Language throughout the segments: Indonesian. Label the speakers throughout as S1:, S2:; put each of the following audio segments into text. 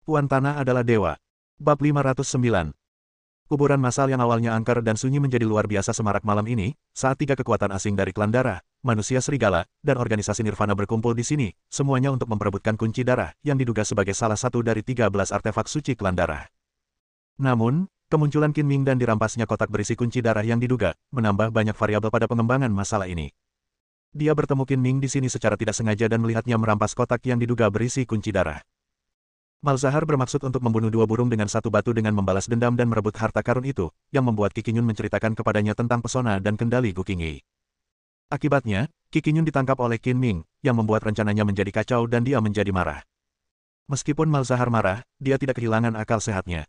S1: Tuan Tanah adalah dewa. Bab 509. Kuburan massal yang awalnya angker dan sunyi menjadi luar biasa semarak malam ini, saat tiga kekuatan asing dari klan darah, manusia serigala, dan organisasi Nirvana berkumpul di sini, semuanya untuk memperebutkan kunci darah, yang diduga sebagai salah satu dari 13 artefak suci klan darah. Namun, kemunculan Qin Ming dan dirampasnya kotak berisi kunci darah yang diduga, menambah banyak variabel pada pengembangan masalah ini. Dia bertemu Qin Ming di sini secara tidak sengaja dan melihatnya merampas kotak yang diduga berisi kunci darah. Malzahar bermaksud untuk membunuh dua burung dengan satu batu dengan membalas dendam dan merebut harta karun itu, yang membuat Qi Qinyun menceritakan kepadanya tentang pesona dan kendali Gu Qingyi. Akibatnya, Qi Qinyun ditangkap oleh Qin Ming, yang membuat rencananya menjadi kacau dan dia menjadi marah. Meskipun Malzahar marah, dia tidak kehilangan akal sehatnya.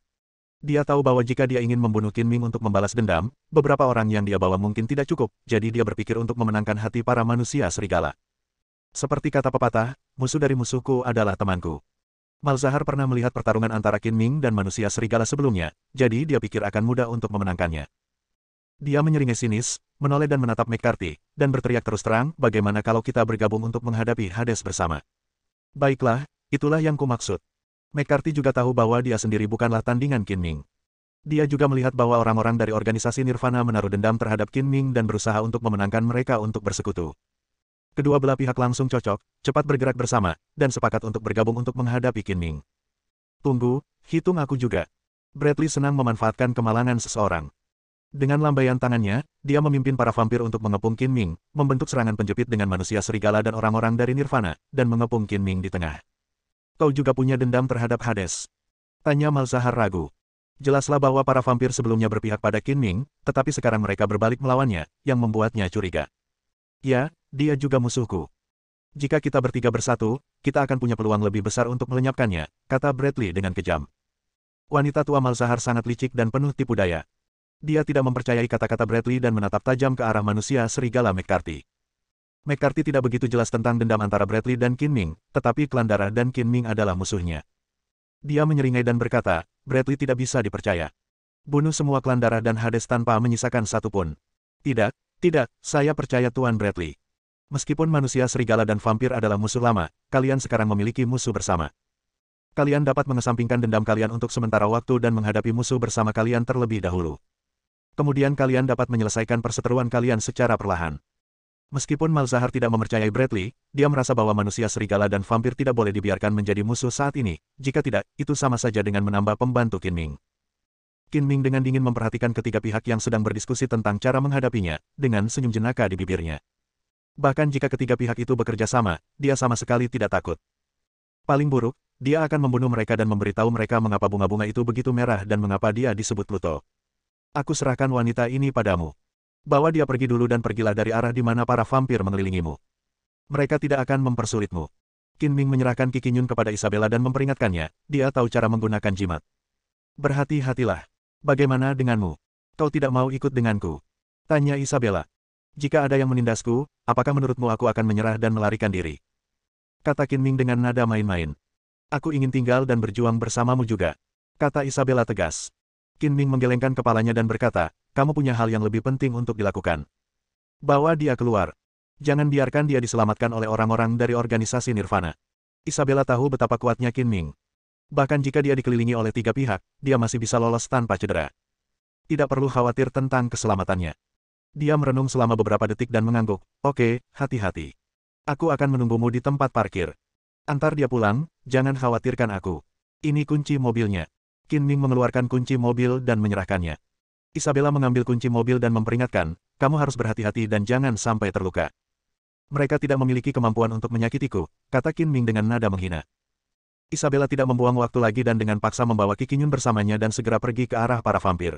S1: Dia tahu bahwa jika dia ingin membunuh Qin Ming untuk membalas dendam, beberapa orang yang dia bawa mungkin tidak cukup, jadi dia berpikir untuk memenangkan hati para manusia serigala. Seperti kata pepatah, musuh dari musuhku adalah temanku. Malzahar pernah melihat pertarungan antara Qin Ming dan manusia serigala sebelumnya, jadi dia pikir akan mudah untuk memenangkannya. Dia menyeringai sinis, menoleh dan menatap McCarthy, dan berteriak terus terang, bagaimana kalau kita bergabung untuk menghadapi Hades bersama. Baiklah, itulah yang kumaksud. McCarthy juga tahu bahwa dia sendiri bukanlah tandingan Qin Ming. Dia juga melihat bahwa orang-orang dari organisasi Nirvana menaruh dendam terhadap Qin Ming dan berusaha untuk memenangkan mereka untuk bersekutu. Kedua belah pihak langsung cocok, cepat bergerak bersama, dan sepakat untuk bergabung untuk menghadapi Qin Ming. Tunggu, hitung aku juga. Bradley senang memanfaatkan kemalangan seseorang. Dengan lambaian tangannya, dia memimpin para vampir untuk mengepung Qin Ming, membentuk serangan penjepit dengan manusia serigala dan orang-orang dari Nirvana, dan mengepung Qin Ming di tengah. Kau juga punya dendam terhadap Hades? Tanya Malzahar ragu. Jelaslah bahwa para vampir sebelumnya berpihak pada Qin Ming, tetapi sekarang mereka berbalik melawannya, yang membuatnya curiga. Ya, dia juga musuhku. Jika kita bertiga bersatu, kita akan punya peluang lebih besar untuk melenyapkannya, kata Bradley dengan kejam. Wanita tua Malzahar sangat licik dan penuh tipu daya. Dia tidak mempercayai kata-kata Bradley dan menatap tajam ke arah manusia serigala McCarthy. McCarthy tidak begitu jelas tentang dendam antara Bradley dan Qin Ming, tetapi klan darah dan Qin Ming adalah musuhnya. Dia menyeringai dan berkata, Bradley tidak bisa dipercaya. Bunuh semua klan darah dan Hades tanpa menyisakan satupun. Tidak, saya percaya Tuan Bradley. Meskipun manusia serigala dan vampir adalah musuh lama, kalian sekarang memiliki musuh bersama. Kalian dapat mengesampingkan dendam kalian untuk sementara waktu dan menghadapi musuh bersama kalian terlebih dahulu. Kemudian kalian dapat menyelesaikan perseteruan kalian secara perlahan. Meskipun Malzahar tidak mempercayai Bradley, dia merasa bahwa manusia serigala dan vampir tidak boleh dibiarkan menjadi musuh saat ini, jika tidak, itu sama saja dengan menambah pembantu Qin Ming. Qin Ming dengan dingin memperhatikan ketiga pihak yang sedang berdiskusi tentang cara menghadapinya, dengan senyum jenaka di bibirnya. Bahkan jika ketiga pihak itu bekerja sama, dia sama sekali tidak takut. Paling buruk, dia akan membunuh mereka dan memberitahu mereka mengapa bunga-bunga itu begitu merah dan mengapa dia disebut Pluto. Aku serahkan wanita ini padamu. Bawa dia pergi dulu dan pergilah dari arah di mana para vampir mengelilingimu. Mereka tidak akan mempersulitmu. Qin Ming menyerahkan Qi Qinyun kepada Isabella dan memperingatkannya, dia tahu cara menggunakan jimat. Berhati-hatilah. Bagaimana denganmu? Kau tidak mau ikut denganku? Tanya Isabella. Jika ada yang menindasku, apakah menurutmu aku akan menyerah dan melarikan diri? Kata Qin Ming dengan nada main-main. Aku ingin tinggal dan berjuang bersamamu juga. Kata Isabella tegas. Qin Ming menggelengkan kepalanya dan berkata, kamu punya hal yang lebih penting untuk dilakukan. Bawa dia keluar. Jangan biarkan dia diselamatkan oleh orang-orang dari organisasi Nirvana. Isabella tahu betapa kuatnya Qin Ming. Bahkan jika dia dikelilingi oleh tiga pihak, dia masih bisa lolos tanpa cedera. Tidak perlu khawatir tentang keselamatannya. Dia merenung selama beberapa detik dan mengangguk, oke, hati-hati. Aku akan menunggumu di tempat parkir. Antar dia pulang, jangan khawatirkan aku. Ini kunci mobilnya. Qin Ming mengeluarkan kunci mobil dan menyerahkannya. Isabella mengambil kunci mobil dan memperingatkan, kamu harus berhati-hati dan jangan sampai terluka. Mereka tidak memiliki kemampuan untuk menyakitiku, kata Qin Ming dengan nada menghina. Isabella tidak membuang waktu lagi dan dengan paksa membawa Qi Qinyun bersamanya dan segera pergi ke arah para vampir.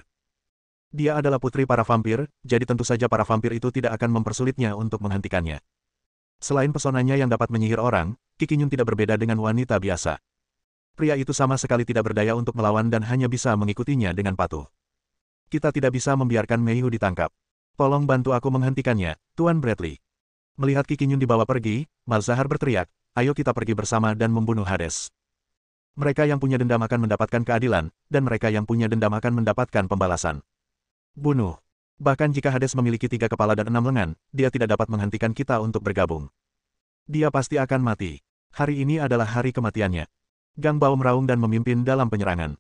S1: Dia adalah putri para vampir, jadi tentu saja para vampir itu tidak akan mempersulitnya untuk menghentikannya. Selain pesonanya yang dapat menyihir orang, Qi Qinyun tidak berbeda dengan wanita biasa. Pria itu sama sekali tidak berdaya untuk melawan dan hanya bisa mengikutinya dengan patuh. Kita tidak bisa membiarkan Mei Hu ditangkap. Tolong bantu aku menghentikannya, Tuan Bradley. Melihat Qi Qinyun dibawa pergi, Malzahar berteriak, ayo kita pergi bersama dan membunuh Hades. Mereka yang punya dendam akan mendapatkan keadilan, dan mereka yang punya dendam akan mendapatkan pembalasan. Bunuh. Bahkan jika Hades memiliki 3 kepala dan 6 lengan, dia tidak dapat menghentikan kita untuk bergabung. Dia pasti akan mati. Hari ini adalah hari kematiannya. Gang Bao meraung dan memimpin dalam penyerangan.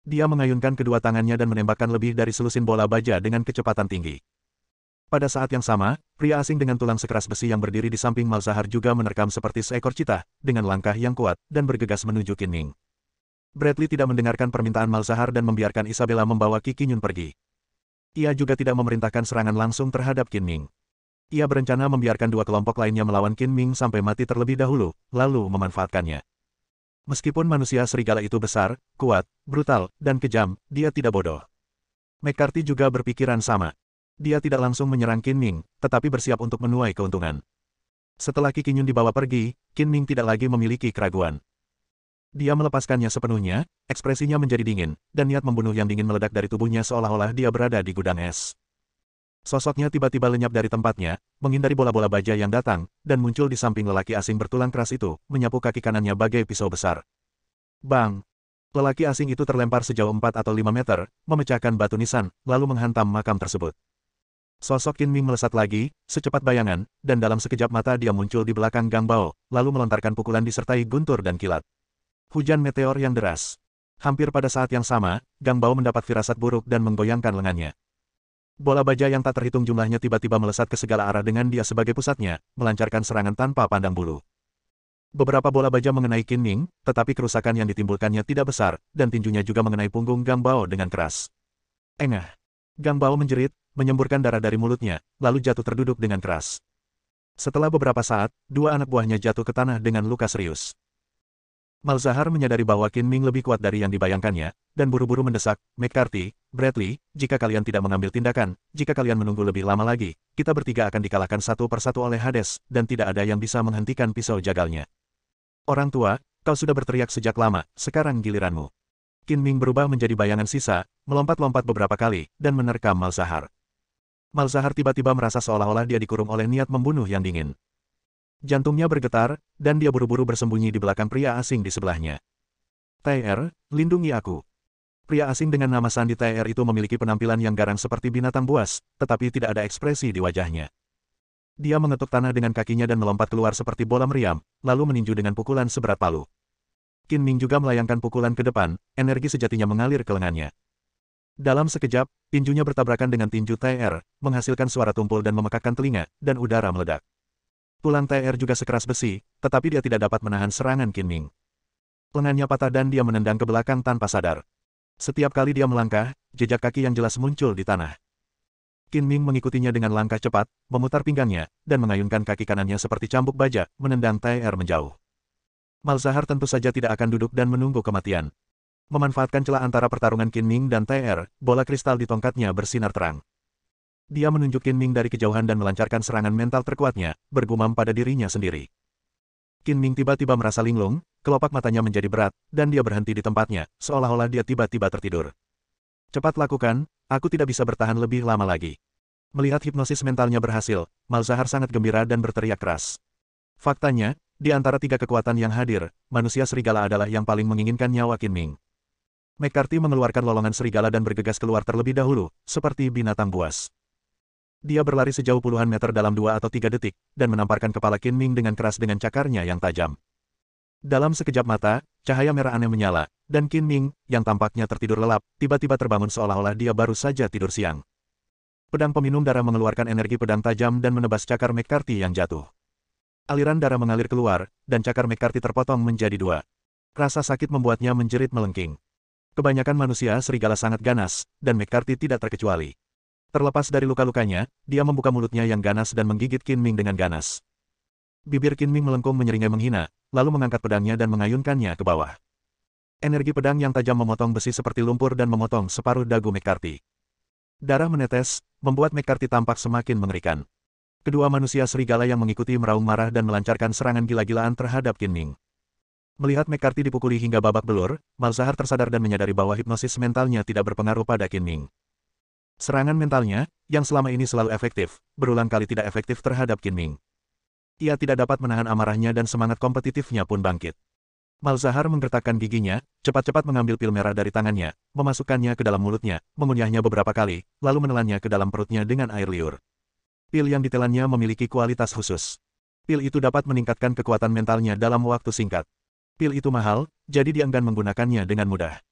S1: Dia mengayunkan kedua tangannya dan menembakkan lebih dari selusin bola baja dengan kecepatan tinggi. Pada saat yang sama, pria asing dengan tulang sekeras besi yang berdiri di samping Malzahar juga menerkam seperti seekor citah, dengan langkah yang kuat, dan bergegas menuju Qin Ming. Bradley tidak mendengarkan permintaan Malzahar dan membiarkan Isabella membawa Qi Qinyun pergi. Ia juga tidak memerintahkan serangan langsung terhadap Qin Ming. Ia berencana membiarkan dua kelompok lainnya melawan Qin Ming sampai mati terlebih dahulu, lalu memanfaatkannya. Meskipun manusia serigala itu besar, kuat, brutal, dan kejam, dia tidak bodoh. McCarthy juga berpikiran sama. Dia tidak langsung menyerang Qin Ming, tetapi bersiap untuk menuai keuntungan. Setelah Qi Qinyun dibawa pergi, Qin Ming tidak lagi memiliki keraguan. Dia melepaskannya sepenuhnya, ekspresinya menjadi dingin, dan niat membunuh yang dingin meledak dari tubuhnya seolah-olah dia berada di gudang es. Sosoknya tiba-tiba lenyap dari tempatnya, menghindari bola-bola baja yang datang, dan muncul di samping lelaki asing bertulang keras itu, menyapu kaki kanannya bagai pisau besar. Bang! Lelaki asing itu terlempar sejauh 4 atau 5 meter, memecahkan batu nisan, lalu menghantam makam tersebut. Sosok Qin Ming melesat lagi, secepat bayangan, dan dalam sekejap mata dia muncul di belakang Gang Bao, lalu melontarkan pukulan disertai guntur dan kilat. Hujan meteor yang deras. Hampir pada saat yang sama, Gang Bao mendapat firasat buruk dan menggoyangkan lengannya. Bola baja yang tak terhitung jumlahnya tiba-tiba melesat ke segala arah dengan dia sebagai pusatnya, melancarkan serangan tanpa pandang bulu. Beberapa bola baja mengenai Qin Ming, tetapi kerusakan yang ditimbulkannya tidak besar, dan tinjunya juga mengenai punggung Gang Bao dengan keras. Engah! Gang Bao menjerit, menyemburkan darah dari mulutnya, lalu jatuh terduduk dengan keras. Setelah beberapa saat, dua anak buahnya jatuh ke tanah dengan luka serius. Malzahar menyadari bahwa Qin Ming lebih kuat dari yang dibayangkannya, dan buru-buru mendesak, McCarthy, Bradley, jika kalian tidak mengambil tindakan, jika kalian menunggu lebih lama lagi, kita bertiga akan dikalahkan satu persatu oleh Hades, dan tidak ada yang bisa menghentikan pisau jagalnya. Orang tua, kau sudah berteriak sejak lama, sekarang giliranmu. Qin Ming berubah menjadi bayangan sisa, melompat-lompat beberapa kali, dan menerkam Malzahar. Malzahar tiba-tiba merasa seolah-olah dia dikurung oleh niat membunuh yang dingin. Jantungnya bergetar, dan dia buru-buru bersembunyi di belakang pria asing di sebelahnya. TR, lindungi aku. Pria asing dengan nama sandi TR itu memiliki penampilan yang garang seperti binatang buas, tetapi tidak ada ekspresi di wajahnya. Dia mengetuk tanah dengan kakinya dan melompat keluar seperti bola meriam, lalu meninju dengan pukulan seberat palu. Qin Ming juga melayangkan pukulan ke depan, energi sejatinya mengalir ke lengannya. Dalam sekejap, tinjunya bertabrakan dengan tinju TR, menghasilkan suara tumpul dan memekakkan telinga, dan udara meledak. Tulang TR juga sekeras besi, tetapi dia tidak dapat menahan serangan Qin Ming. Lengannya patah dan dia menendang ke belakang tanpa sadar. Setiap kali dia melangkah, jejak kaki yang jelas muncul di tanah. Qin Ming mengikutinya dengan langkah cepat, memutar pinggangnya, dan mengayunkan kaki kanannya seperti cambuk baja, menendang TR menjauh. Malzahar tentu saja tidak akan duduk dan menunggu kematian. Memanfaatkan celah antara pertarungan Qin Ming dan TR, bola kristal di tongkatnya bersinar terang. Dia menunjuk Qin Ming dari kejauhan dan melancarkan serangan mental terkuatnya, bergumam pada dirinya sendiri. Qin Ming tiba-tiba merasa linglung, kelopak matanya menjadi berat, dan dia berhenti di tempatnya, seolah-olah dia tiba-tiba tertidur. Cepat lakukan, aku tidak bisa bertahan lebih lama lagi. Melihat hipnosis mentalnya berhasil, Malzahar sangat gembira dan berteriak keras. Faktanya, di antara tiga kekuatan yang hadir, manusia serigala adalah yang paling menginginkan nyawa Qin Ming. McCarthy mengeluarkan lolongan serigala dan bergegas keluar terlebih dahulu, seperti binatang buas. Dia berlari sejauh puluhan meter dalam 2 atau 3 detik, dan menamparkan kepala Qin Ming dengan keras dengan cakarnya yang tajam. Dalam sekejap mata, cahaya merah aneh menyala, dan Qin Ming, yang tampaknya tertidur lelap, tiba-tiba terbangun seolah-olah dia baru saja tidur siang. Pedang peminum darah mengeluarkan energi pedang tajam dan menebas cakar McCarthy yang jatuh. Aliran darah mengalir keluar, dan cakar McCarthy terpotong menjadi 2. Rasa sakit membuatnya menjerit melengking. Kebanyakan manusia serigala sangat ganas, dan McCarthy tidak terkecuali. Terlepas dari luka-lukanya, dia membuka mulutnya yang ganas dan menggigit Qin Ming dengan ganas. Bibir Qin Ming melengkung menyeringai menghina, lalu mengangkat pedangnya dan mengayunkannya ke bawah. Energi pedang yang tajam memotong besi seperti lumpur dan memotong separuh dagu McCarthy. Darah menetes, membuat McCarthy tampak semakin mengerikan. Kedua manusia serigala yang mengikuti meraung marah dan melancarkan serangan gila-gilaan terhadap Qin Ming. Melihat McCarthy dipukuli hingga babak belur, Malzahar tersadar dan menyadari bahwa hipnosis mentalnya tidak berpengaruh pada Qin Ming. Serangan mentalnya, yang selama ini selalu efektif, berulang kali tidak efektif terhadap Qin Ming. Ia tidak dapat menahan amarahnya dan semangat kompetitifnya pun bangkit. Malzahar menggertakkan giginya, cepat-cepat mengambil pil merah dari tangannya, memasukkannya ke dalam mulutnya, mengunyahnya beberapa kali, lalu menelannya ke dalam perutnya dengan air liur. Pil yang ditelannya memiliki kualitas khusus. Pil itu dapat meningkatkan kekuatan mentalnya dalam waktu singkat. Pil itu mahal, jadi dia enggan menggunakannya dengan mudah.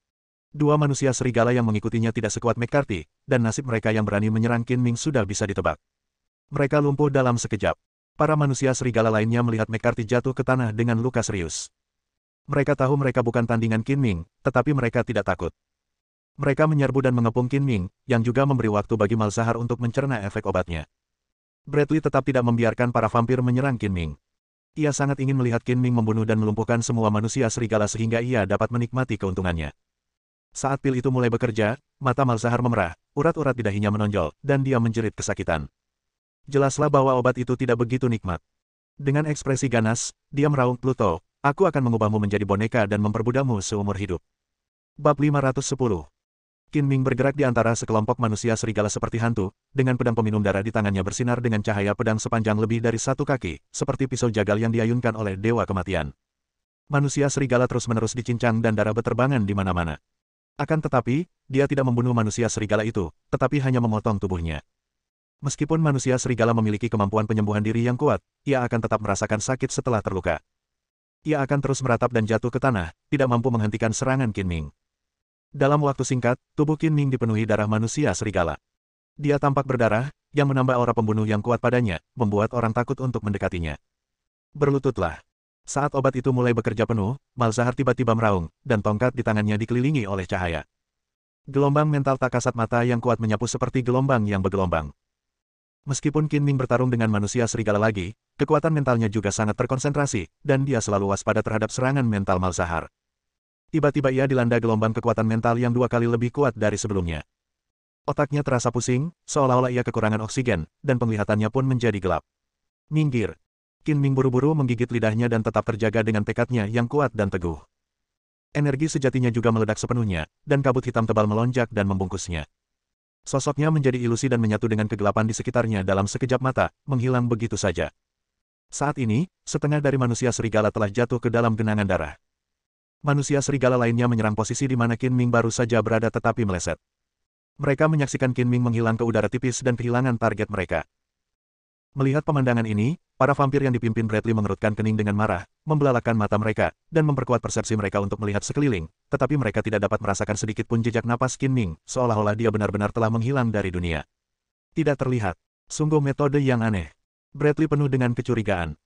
S1: Dua manusia serigala yang mengikutinya tidak sekuat McCarthy, dan nasib mereka yang berani menyerang Qin Ming sudah bisa ditebak. Mereka lumpuh dalam sekejap. Para manusia serigala lainnya melihat McCarthy jatuh ke tanah dengan luka serius. Mereka tahu mereka bukan tandingan Qin Ming, tetapi mereka tidak takut. Mereka menyerbu dan mengepung Qin Ming, yang juga memberi waktu bagi Malzahar untuk mencerna efek obatnya. Bradley tetap tidak membiarkan para vampir menyerang Qin Ming. Ia sangat ingin melihat Qin Ming membunuh dan melumpuhkan semua manusia serigala sehingga ia dapat menikmati keuntungannya. Saat pil itu mulai bekerja, mata Malzahar memerah, urat-urat di dahinya menonjol, dan dia menjerit kesakitan. Jelaslah bahwa obat itu tidak begitu nikmat. Dengan ekspresi ganas, dia meraung, Pluto, aku akan mengubahmu menjadi boneka dan memperbudakmu seumur hidup. Bab 510. Qin Ming bergerak di antara sekelompok manusia serigala seperti hantu, dengan pedang peminum darah di tangannya bersinar dengan cahaya pedang sepanjang lebih dari 1 kaki, seperti pisau jagal yang diayunkan oleh Dewa Kematian. Manusia serigala terus-menerus dicincang dan darah beterbangan di mana-mana. Akan tetapi, dia tidak membunuh manusia serigala itu, tetapi hanya memotong tubuhnya. Meskipun manusia serigala memiliki kemampuan penyembuhan diri yang kuat, ia akan tetap merasakan sakit setelah terluka. Ia akan terus meratap dan jatuh ke tanah, tidak mampu menghentikan serangan Qin Ming. Dalam waktu singkat, tubuh Qin Ming dipenuhi darah manusia serigala. Dia tampak berdarah, yang menambah aura pembunuh yang kuat padanya, membuat orang takut untuk mendekatinya. Berlututlah. Saat obat itu mulai bekerja penuh, Malzahar tiba-tiba meraung, dan tongkat di tangannya dikelilingi oleh cahaya. Gelombang mental tak kasat mata yang kuat menyapu seperti gelombang yang bergelombang. Meskipun Qin Ming bertarung dengan manusia serigala lagi, kekuatan mentalnya juga sangat terkonsentrasi, dan dia selalu waspada terhadap serangan mental Malzahar. Tiba-tiba ia dilanda gelombang kekuatan mental yang 2 kali lebih kuat dari sebelumnya. Otaknya terasa pusing, seolah-olah ia kekurangan oksigen, dan penglihatannya pun menjadi gelap. Minggir. Qin Ming buru-buru menggigit lidahnya dan tetap terjaga dengan tekadnya yang kuat dan teguh. Energi sejatinya juga meledak sepenuhnya, dan kabut hitam tebal melonjak dan membungkusnya. Sosoknya menjadi ilusi dan menyatu dengan kegelapan di sekitarnya dalam sekejap mata, menghilang begitu saja. Saat ini, setengah dari manusia serigala telah jatuh ke dalam genangan darah. Manusia serigala lainnya menyerang posisi di mana Qin Ming baru saja berada tetapi meleset. Mereka menyaksikan Qin Ming menghilang ke udara tipis dan kehilangan target mereka. Melihat pemandangan ini, para vampir yang dipimpin Bradley mengerutkan kening dengan marah, membelalakkan mata mereka, dan memperkuat persepsi mereka untuk melihat sekeliling, tetapi mereka tidak dapat merasakan sedikit pun jejak napas Qin Ming, seolah-olah dia benar-benar telah menghilang dari dunia. Tidak terlihat. Sungguh metode yang aneh. Bradley penuh dengan kecurigaan.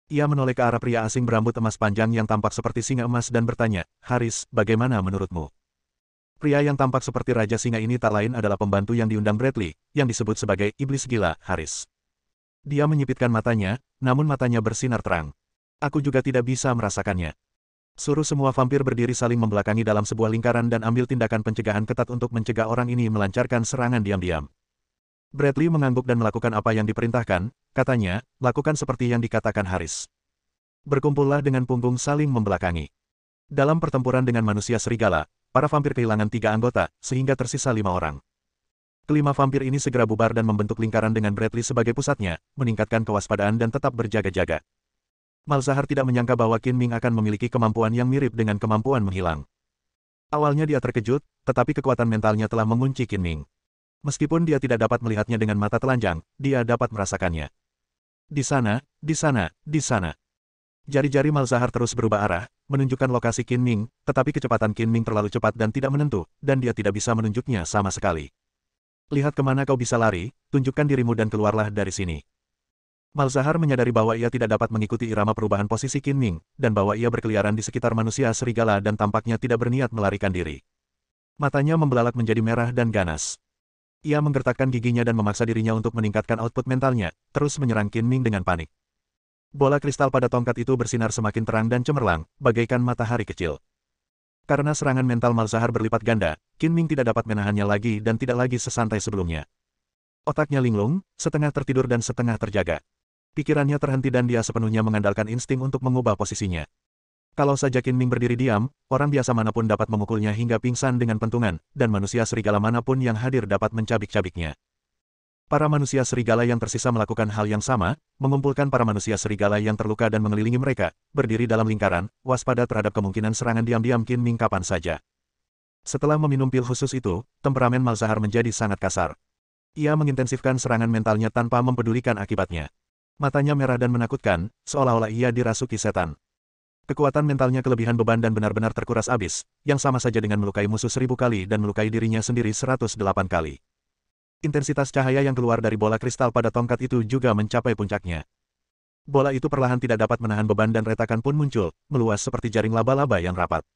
S1: Ia menoleh ke arah pria asing berambut emas panjang yang tampak seperti singa emas dan bertanya, Haris, bagaimana menurutmu? Pria yang tampak seperti Raja Singa ini tak lain adalah pembantu yang diundang Bradley, yang disebut sebagai Iblis Gila, Haris. Dia menyipitkan matanya, namun matanya bersinar terang. Aku juga tidak bisa merasakannya. Suruh semua vampir berdiri saling membelakangi dalam sebuah lingkaran dan ambil tindakan pencegahan ketat untuk mencegah orang ini melancarkan serangan diam-diam. Bradley mengangguk dan melakukan apa yang diperintahkan, katanya, lakukan seperti yang dikatakan Haris. Berkumpullah dengan punggung saling membelakangi. Dalam pertempuran dengan manusia serigala, para vampir kehilangan 3 anggota, sehingga tersisa 5 orang. Kelima vampir ini segera bubar dan membentuk lingkaran dengan Bradley sebagai pusatnya, meningkatkan kewaspadaan dan tetap berjaga-jaga. Malzahar tidak menyangka bahwa Qin Ming akan memiliki kemampuan yang mirip dengan kemampuan menghilang. Awalnya dia terkejut, tetapi kekuatan mentalnya telah mengunci Qin Ming. Meskipun dia tidak dapat melihatnya dengan mata telanjang, dia dapat merasakannya. Di sana, di sana, di sana. Jari-jari Malzahar terus berubah arah, menunjukkan lokasi Qin Ming, tetapi kecepatan Qin Ming terlalu cepat dan tidak menentu, dan dia tidak bisa menunjuknya sama sekali. Lihat kemana kau bisa lari, tunjukkan dirimu dan keluarlah dari sini. Malzahar menyadari bahwa ia tidak dapat mengikuti irama perubahan posisi Qin Ming, dan bahwa ia berkeliaran di sekitar manusia serigala dan tampaknya tidak berniat melarikan diri. Matanya membelalak menjadi merah dan ganas. Ia menggertakkan giginya dan memaksa dirinya untuk meningkatkan output mentalnya, terus menyerang Qin Ming dengan panik. Bola kristal pada tongkat itu bersinar semakin terang dan cemerlang, bagaikan matahari kecil. Karena serangan mental Malzahar berlipat ganda, Qin Ming tidak dapat menahannya lagi dan tidak lagi sesantai sebelumnya. Otaknya linglung, setengah tertidur dan setengah terjaga. Pikirannya terhenti dan dia sepenuhnya mengandalkan insting untuk mengubah posisinya. Kalau saja Qin Ming berdiri diam, orang biasa manapun dapat memukulnya hingga pingsan dengan pentungan, dan manusia serigala manapun yang hadir dapat mencabik-cabiknya. Para manusia serigala yang tersisa melakukan hal yang sama, mengumpulkan para manusia serigala yang terluka dan mengelilingi mereka, berdiri dalam lingkaran, waspada terhadap kemungkinan serangan diam-diam Qin Ming kapan saja. Setelah meminum pil khusus itu, temperamen Malzahar menjadi sangat kasar. Ia mengintensifkan serangan mentalnya tanpa mempedulikan akibatnya. Matanya merah dan menakutkan, seolah-olah ia dirasuki setan. Kekuatan mentalnya kelebihan beban dan benar-benar terkuras habis, yang sama saja dengan melukai musuh 1000 kali dan melukai dirinya sendiri 108 kali. Intensitas cahaya yang keluar dari bola kristal pada tongkat itu juga mencapai puncaknya. Bola itu perlahan tidak dapat menahan beban dan retakan pun muncul, meluas seperti jaring laba-laba yang rapat.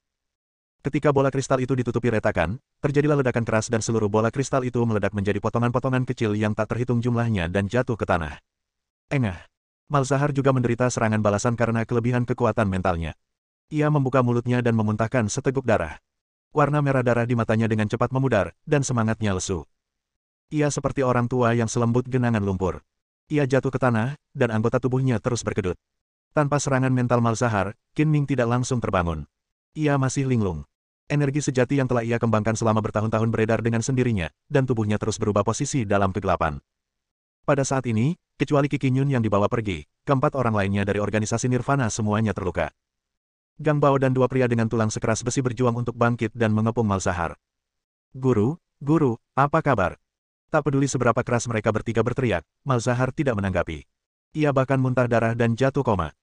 S1: Ketika bola kristal itu ditutupi retakan, terjadilah ledakan keras dan seluruh bola kristal itu meledak menjadi potongan-potongan kecil yang tak terhitung jumlahnya dan jatuh ke tanah. Engah. Malzahar juga menderita serangan balasan karena kelebihan kekuatan mentalnya. Ia membuka mulutnya dan memuntahkan seteguk darah. Warna merah darah di matanya dengan cepat memudar, dan semangatnya lesu. Ia seperti orang tua yang selembut genangan lumpur. Ia jatuh ke tanah, dan anggota tubuhnya terus berkedut. Tanpa serangan mental Malzahar, Qin Ming tidak langsung terbangun. Ia masih linglung. Energi sejati yang telah ia kembangkan selama bertahun-tahun beredar dengan sendirinya, dan tubuhnya terus berubah posisi dalam kegelapan. Pada saat ini, kecuali Qi Qinyun yang dibawa pergi, keempat orang lainnya dari organisasi Nirvana semuanya terluka. Gang Bao dan dua pria dengan tulang sekeras besi berjuang untuk bangkit dan mengepung Malzahar. Guru, apa kabar? Tak peduli seberapa keras mereka bertiga berteriak, Malzahar tidak menanggapi. Ia bahkan muntah darah dan jatuh koma.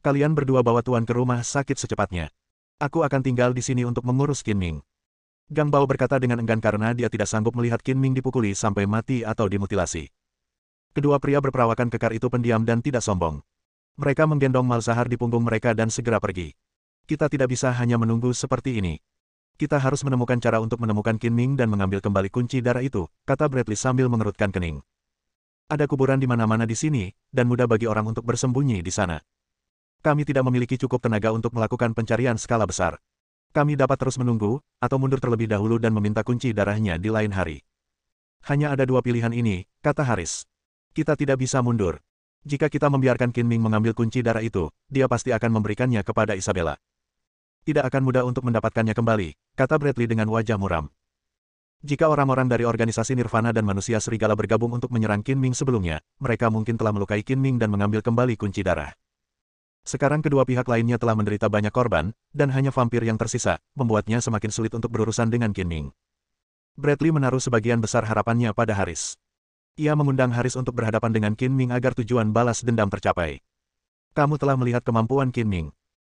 S1: Kalian berdua bawa tuan ke rumah sakit secepatnya. Aku akan tinggal di sini untuk mengurus Qin Ming. Gang Bao berkata dengan enggan karena dia tidak sanggup melihat Qin Ming dipukuli sampai mati atau dimutilasi. Kedua pria berperawakan kekar itu pendiam dan tidak sombong. Mereka menggendong Malzahar di punggung mereka dan segera pergi. Kita tidak bisa hanya menunggu seperti ini. Kita harus menemukan cara untuk menemukan Qin Ming dan mengambil kembali kunci darah itu, kata Bradley sambil mengerutkan kening. Ada kuburan di mana-mana di sini, dan mudah bagi orang untuk bersembunyi di sana. Kami tidak memiliki cukup tenaga untuk melakukan pencarian skala besar. Kami dapat terus menunggu, atau mundur terlebih dahulu dan meminta kunci darahnya di lain hari. Hanya ada dua pilihan ini, kata Haris. Kita tidak bisa mundur. Jika kita membiarkan Qin Ming mengambil kunci darah itu, dia pasti akan memberikannya kepada Isabella. Tidak akan mudah untuk mendapatkannya kembali, kata Bradley dengan wajah muram. Jika orang-orang dari organisasi Nirvana dan manusia serigala bergabung untuk menyerang Qin Ming sebelumnya, mereka mungkin telah melukai Qin Ming dan mengambil kembali kunci darah. Sekarang kedua pihak lainnya telah menderita banyak korban, dan hanya vampir yang tersisa, membuatnya semakin sulit untuk berurusan dengan Qin Ming. Bradley menaruh sebagian besar harapannya pada Haris. Ia mengundang Haris untuk berhadapan dengan Qin Ming agar tujuan balas dendam tercapai. Kamu telah melihat kemampuan Qin Ming.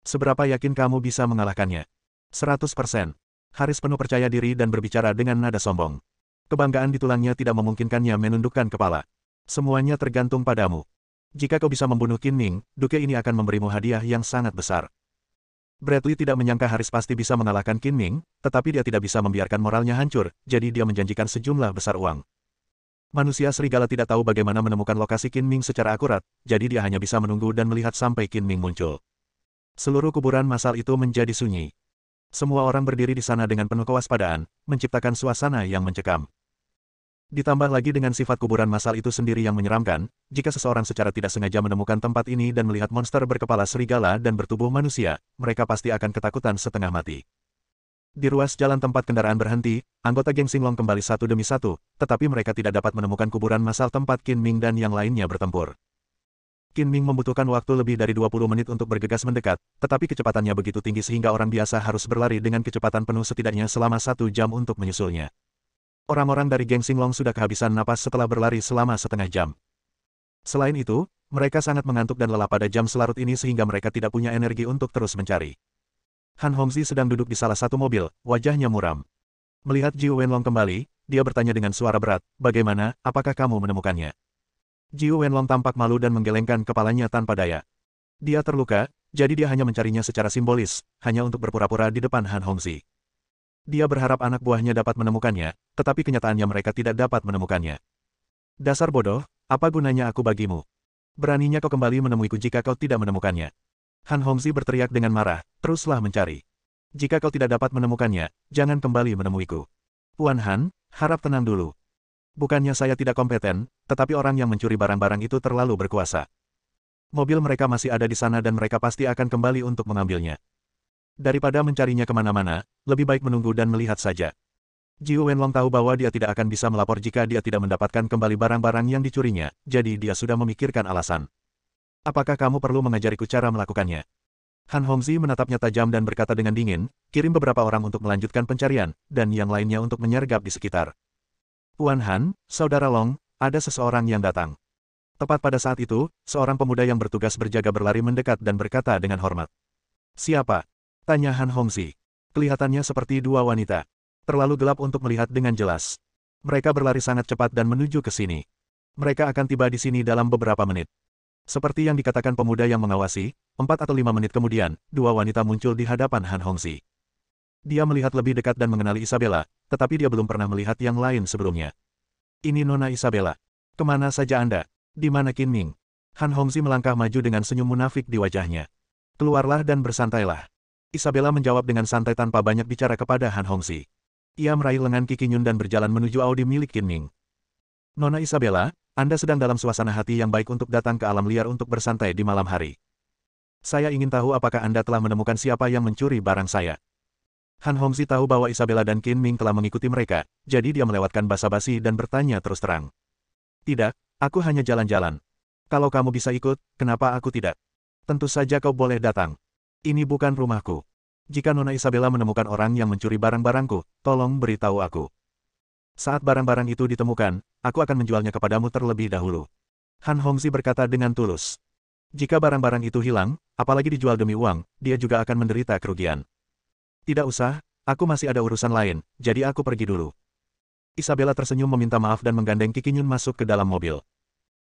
S1: Seberapa yakin kamu bisa mengalahkannya? 100%. Haris penuh percaya diri dan berbicara dengan nada sombong. Kebanggaan di tulangnya tidak memungkinkannya menundukkan kepala. Semuanya tergantung padamu. Jika kau bisa membunuh Qin Ming, Duke ini akan memberimu hadiah yang sangat besar. Bradley tidak menyangka Haris pasti bisa mengalahkan Qin Ming, tetapi dia tidak bisa membiarkan moralnya hancur, jadi dia menjanjikan sejumlah besar uang. Manusia serigala tidak tahu bagaimana menemukan lokasi Qin Ming secara akurat, jadi dia hanya bisa menunggu dan melihat sampai Qin Ming muncul. Seluruh kuburan massal itu menjadi sunyi. Semua orang berdiri di sana dengan penuh kewaspadaan, menciptakan suasana yang mencekam. Ditambah lagi dengan sifat kuburan massal itu sendiri yang menyeramkan, jika seseorang secara tidak sengaja menemukan tempat ini dan melihat monster berkepala serigala dan bertubuh manusia, mereka pasti akan ketakutan setengah mati. Di ruas jalan tempat kendaraan berhenti, anggota geng Singlong kembali satu demi satu, tetapi mereka tidak dapat menemukan kuburan massal tempat Qin Ming dan yang lainnya bertempur. Qin Ming membutuhkan waktu lebih dari 20 menit untuk bergegas mendekat, tetapi kecepatannya begitu tinggi sehingga orang biasa harus berlari dengan kecepatan penuh setidaknya selama 1 jam untuk menyusulnya. Orang-orang dari geng Singlong sudah kehabisan napas setelah berlari selama setengah jam. Selain itu, mereka sangat mengantuk dan lelah pada jam selarut ini sehingga mereka tidak punya energi untuk terus mencari. Han Hongzhi sedang duduk di salah satu mobil, wajahnya muram. Melihat Jiu Wenlong kembali, dia bertanya dengan suara berat, bagaimana, apakah kamu menemukannya? Jiu Wenlong tampak malu dan menggelengkan kepalanya tanpa daya. Dia terluka, jadi dia hanya mencarinya secara simbolis, hanya untuk berpura-pura di depan Han Hongzhi. Dia berharap anak buahnya dapat menemukannya, tetapi kenyataannya mereka tidak dapat menemukannya. Dasar bodoh, apa gunanya aku bagimu? Beraninya kau kembali menemuiku jika kau tidak menemukannya. Han Hongzhi berteriak dengan marah, teruslah mencari. Jika kau tidak dapat menemukannya, jangan kembali menemuiku. Puan Han, harap tenang dulu. Bukannya saya tidak kompeten, tetapi orang yang mencuri barang-barang itu terlalu berkuasa. Mobil mereka masih ada di sana dan mereka pasti akan kembali untuk mengambilnya. Daripada mencarinya kemana-mana, lebih baik menunggu dan melihat saja. Jiu Wenlong tahu bahwa dia tidak akan bisa melapor jika dia tidak mendapatkan kembali barang-barang yang dicurinya, jadi dia sudah memikirkan alasan. Apakah kamu perlu mengajariku cara melakukannya? Han Hongzhi menatapnya tajam dan berkata dengan dingin, kirim beberapa orang untuk melanjutkan pencarian, dan yang lainnya untuk menyergap di sekitar. Puan Han, Saudara Long, ada seseorang yang datang. Tepat pada saat itu, seorang pemuda yang bertugas berjaga berlari mendekat dan berkata dengan hormat. Siapa? Tanya Han Hongxi. Kelihatannya seperti dua wanita. Terlalu gelap untuk melihat dengan jelas. Mereka berlari sangat cepat dan menuju ke sini. Mereka akan tiba di sini dalam beberapa menit. Seperti yang dikatakan pemuda yang mengawasi, 4 atau 5 menit kemudian, dua wanita muncul di hadapan Han Hongxi. Dia melihat lebih dekat dan mengenali Isabella, tetapi dia belum pernah melihat yang lain sebelumnya. Ini Nona Isabella. Kemana saja Anda? Di mana Qin Ming? Han Hongxi melangkah maju dengan senyum munafik di wajahnya. Keluarlah dan bersantailah. Isabella menjawab dengan santai tanpa banyak bicara kepada Han Hongxi. Ia meraih lengan Qi Qinyun dan berjalan menuju Audi milik Qin Ming. Nona Isabella, Anda sedang dalam suasana hati yang baik untuk datang ke alam liar untuk bersantai di malam hari. Saya ingin tahu apakah Anda telah menemukan siapa yang mencuri barang saya. Han Hongxi tahu bahwa Isabella dan Qin Ming telah mengikuti mereka, jadi dia melewatkan basa-basi dan bertanya terus terang. Tidak, aku hanya jalan-jalan. Kalau kamu bisa ikut, kenapa aku tidak? Tentu saja kau boleh datang. Ini bukan rumahku. Jika Nona Isabella menemukan orang yang mencuri barang-barangku, tolong beritahu aku. Saat barang-barang itu ditemukan, aku akan menjualnya kepadamu terlebih dahulu. Han Hongxi berkata dengan tulus. Jika barang-barang itu hilang, apalagi dijual demi uang, dia juga akan menderita kerugian. Tidak usah, aku masih ada urusan lain, jadi aku pergi dulu. Isabella tersenyum meminta maaf dan menggandeng Qi Qinyun masuk ke dalam mobil.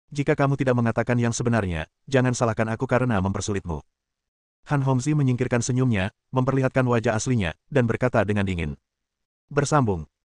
S1: Jika kamu tidak mengatakan yang sebenarnya, jangan salahkan aku karena mempersulitmu. Han Hongxi menyingkirkan senyumnya, memperlihatkan wajah aslinya, dan berkata dengan dingin. Bersambung.